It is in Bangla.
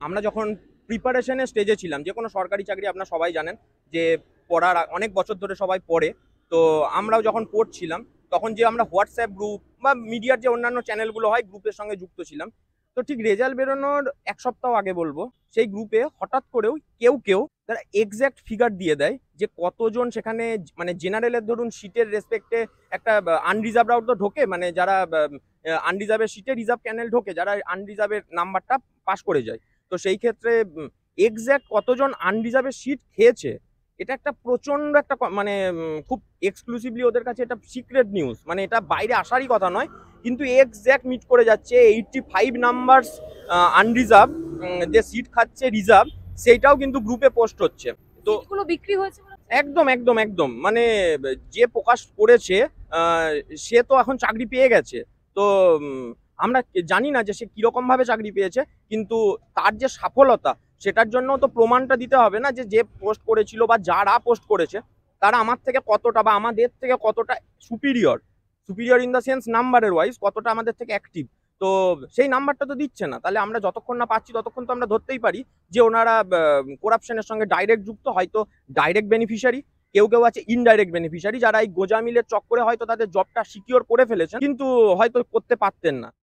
আমরা যখন প্রিপারেশনের স্টেজে ছিলাম, যে কোনো সরকারি চাকরি আপনারা সবাই জানেন যে পড়ার অনেক বছর ধরে সবাই পড়ে। তো আমরাও যখন পড়ছিলাম তখন যে আমরা হোয়াটসঅ্যাপ গ্রুপ বা মিডিয়ার যে অন্যান্য চ্যানেলগুলো হয় গ্রুপের সঙ্গে যুক্ত ছিলাম। তো ঠিক রেজাল্ট বেরোনোর এক সপ্তাহ আগে বলবো, সেই গ্রুপে হঠাৎ করেও কেউ তারা এক্স্যাক্ট ফিগার দিয়ে দেয় যে কতজন সেখানে, মানে জেনারেলের ধরুন সিটের রেসপেক্টে একটা আনরিজার্ভরাও তো ঢোকে, মানে যারা আনরিজার্ভের সিটে রিজার্ভ ক্যানেল ঢোকে, যারা আনরিজার্ভের নাম্বারটা পাস করে যায়। তো সেই ক্ষেত্রে এক্স্যাক্ট কতজন আনরিজার্ভের সিট খেয়েছে, এটা একটা প্রচন্ড একটা মানে খুব এক্সক্লুসিভলি ওদের কাছে এটা সিক্রেট নিউজ, মানে এটা বাইরে আসারই কথা নয়, কিন্তু এক্স্যাক্ট মিট করে যাচ্ছে 85 নাম্বারস আনরিজার্ভ, যে সিট খাচ্ছে রিজার্ভ, সেইটাও কিন্তু গ্রুপে পোস্ট হচ্ছে। তো সিটগুলো বিক্রি হয়েছে বলে? একদম একদম একদম, মানে যে প্রকাশ করেছে আহ, সে তো এখন চাকরি পেয়ে গেছে। তো আমরা জানি না যে সে কিরকম ভাবে চাকরি পেয়েছে, কিন্তু তার যে সফলতা, সেটার জন্য তো প্রমাণটা দিতে হবে না, যে যে পোস্ট করেছিল বা যারা পোস্ট করেছে তারা আমার থেকে কতটা বা আমাদের থেকে কতটা superior, superior in the sense নাম্বারের ওয়াইজ কতটা আমাদের থেকে অ্যাক্টিভ। তো সেই নাম্বারটা তো দিচ্ছে না, তাহলে আমরা যতক্ষণ না পাচ্ছি ততক্ষণ তো আমরা ধরতেই পারি যে ওনারা করাপশনের সঙ্গে ডাইরেক্ট যুক্ত, হয়তো ডাইরেক্ট বেনিফিশিয়ারি, কেউ আছে ইনডাইরেক্ট বেনিফিশিয়ারি, যারা এই গোজামিলের চক্করে হয়তো তাদের জবটা সিকিওর করে ফেলেছেন কিন্তু হয়তো করতে পারতেন না।